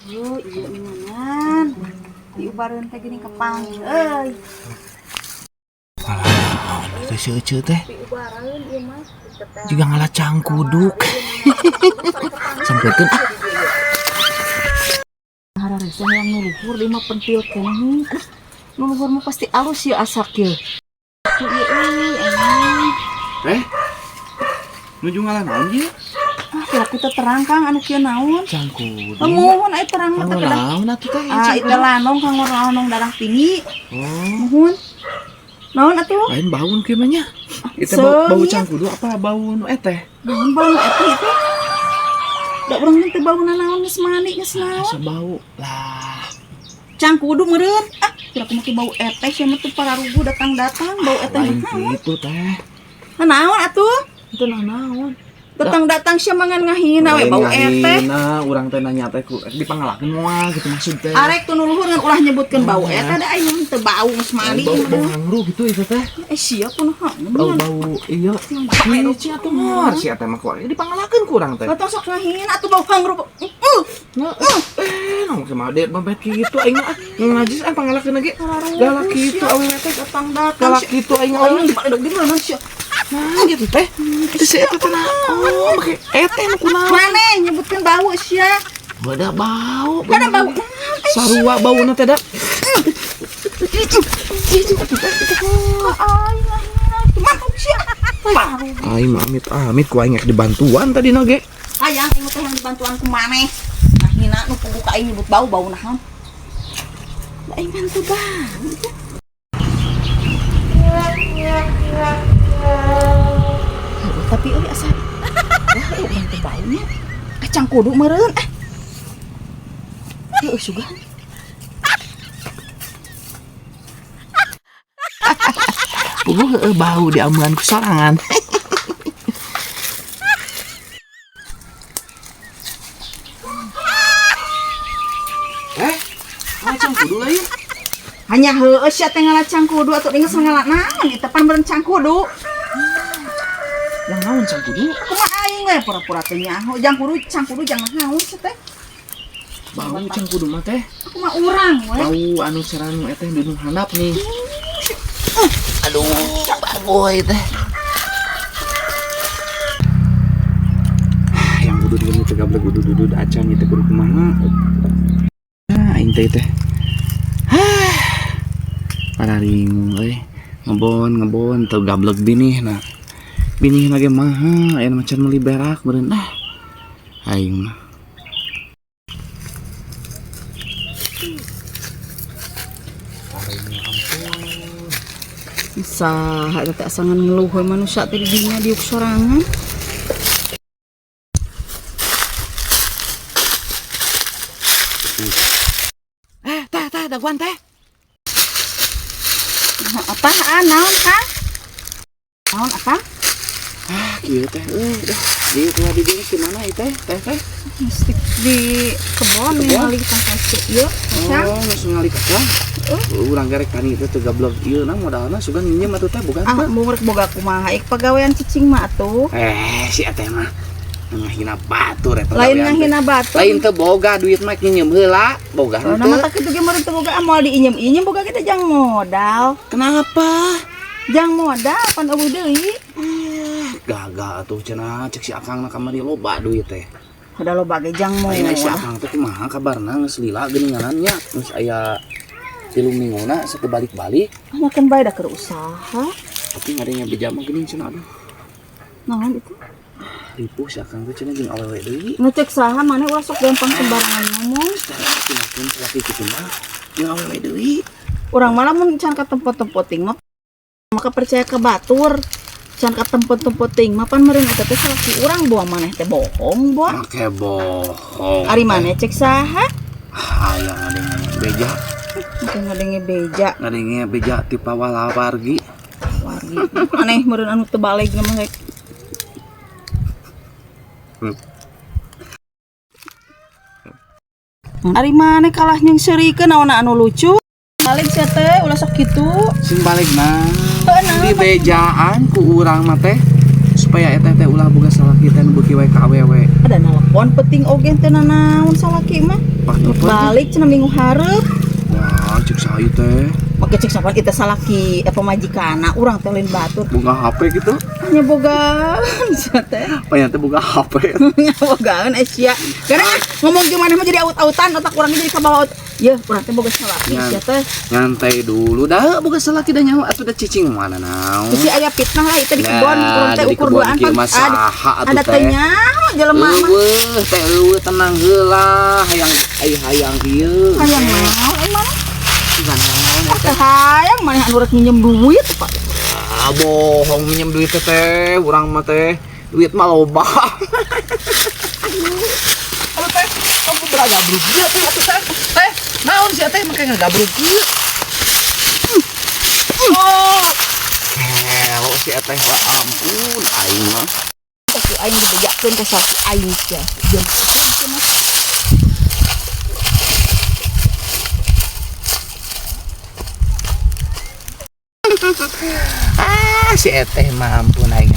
Oh iya nyaman. Diubareun teh geuning kepang euy. Alah, teh seuceu teh. Diubareun ieu mah. Juga ngalah cangkuduk. Sampeukeun ah. Hararesa yang nuluhur di mah pentil keneh. Nuluhur mah pasti alus ya asak ye. Nuju ngalah naon ieu? Ah, kira kita terang Kang anu kieu naon? Cangkuduk. Mohon aya terang mah teh kedah. Naon atuh teh? Ah, itu lanong Kang lanong darah tinggi. Oh, Mohon. Naon atuh? lain baun kieu mah nya. Itu Seung, bau ya. cangkuduk apa bau nu teh? Naon bau eta itu? Da urang teh bauna naon geus mani geus naon? Asa bau lah. Cangkudu meureun. Ah, kira kumaha bau eteh sia mah teu pararugu datang-datang bau eteh. Lain kitu teh. Naon atuh? Itu naon? Datang-datang sia mangan ngahina we bau eteh. Nah, urang teh nanya teh ku dipangalakeun moal gitu maksud teh. Arek tu nuluhur ngan ulah nyebutkeun bau eteh da aing teu bau geus mani. Bau hangru gitu itu teh. Sia kunaha? Bau iya. Ci atuh mor si eta mah kuat. Dipangalakeun ku urang teh. Datang sok ngahina atuh bau hangru. Nong sama ade bebet kitu aing mah ngajis pangalakeun lagi. Galak kitu awewe teh Datang-datang galak kitu aing aing di pada di mana sia? Nah gitu teh. Itu si eta teh oh make eteh nu kunaon. Maneh nyebutkeun bau sia. Bada bau. Kada bau. Sarua bauna teh da. Aing mah amit ku aing dibantuan tadi nage. Hayang aing teh yang dibantuan ku maneh. Nah hina nu pugu ka aing nyebut bau naon. Da aing kan teu bau. Tapi euy asa. Wah, urang teu baunya. Kacang kudu meureun Euy sugan. Bau di amungan ku sorangan. Macam kudu lain. Hanya heueuh sia teh ngalacang kudu atuh inget ngala naon eta pan meureun cangkudu. Yang naon cang kudu? Kumaha aing we pura-pura teh nyaho cangkudu jangan naon sia teh. Bau cang kudu mah teh. Kumaha urang we. Bau anu saranu eta di nu handap nih. Aduh, bagoy teh. Yang kudu dieu teh gablek kudu acan ieu teh kudu kumaha. Aing teh. Pararing euy. Ngebon teu gablek binihna. Binihna ge maha, aya macan meuli berak meureun aing mah. Saha eta teh asangan ngeluh we manusia teh di dinya diuk sorangan. Teh daguan teh. Apaan naon Kang? Naon apa? Kieu teh dieu teh di dieu gimana ieu teh? Teh. Mesti di kebon ningali tangkasuk ieu. Oh, geus ngali kacang. Urang garek tani teh teu gablek ieu na modalna sugan nyiem atuh teh bukan teh. Mun rek boga kumaha ik pagawean cicing mah atuh. Si eta mah ngahina batur eta. Lain ngahina batu. Lain teu boga duit mah nyiem heula, boga Oh, nama tak kitu ge meureun teu boga moal diinyem-inyem boga kita jang modal. Kenapa? Jang modal pan eueuh deui. Gagal atuh cenah cek si akangna kamari loba duit teh. Udah lo bagai jang Ayeuna si modal. akang teh kumaha kabarna geus lila geuninganannya. Geus aya 3 mingguna sakebalik-balik. Makan bae da keur usaha. Tapi ngadenya beja mah geuning cenah aduh. Naon itu? Ripuh si akang teh cenah jeung awewe deui. Ngecek saha maneh ulah sok gampang sembarangan ngomong. Pinakeun salaki kitu mah jeung awewe deui. Urang malah mun can ka tempat-tempat ting mah maka percaya ke batur. Can ka tempat-tempat ting mah pan meureun eta teh salaki urang boa maneh teh bohong boa. Make bohong. Ari maneh cek saha? Aya ngadenge beja. Mungkin ngadenge beja. Ngadenge beja ti pawala wargi. Wargi. Aneh meureun anu teu baleg mah rek. Ari maneh kalah nyeng seurikeun naon anu lucu? Baleg sia teh ulah sok kitu. Sing balegna Beunang. di bejaan ku urang mah teh supaya eta teh ulah boga salaki teh nu beuki wae ka awewe. Ada bohon penting oge teh nanaon salaki mah. Balik cenah minggu hareup. Wah, cek saya teh. Make cek sapan kita salaki pemajikana urang teh lain batur. Boga HP gitu. Hanya bogaan sia teh. Panya teh boga HP. Nya bogaan sia. Karena ngomong gimana mah jadi aut-autan otak urang jadi kabawa. Ya, urang teh boga salaki sia teh. Nyantai dulu dah boga salaki dah nyawa atuh da cicing mana naon. Kusi aya fitnah lah itu di kebon urang teh ukur duaan ada teh nya jelema mah. Eueuh teh eueuh tenang heula hayang ieu. Hayang naon emang? Bukan naon Teh hayang maneh anu rek minjem duit Pak. Ah bohong minjem duit teh urang mah teh duit mah loba. Aduh teh kamu beragabruk dia teh atuh teh naon sih teh make ngagabruk ieu. Oh kelo si teh ampun aing mah Tapi aing dibejakeun ka salaki aing sia. Jeung si eteh mah ampun aing.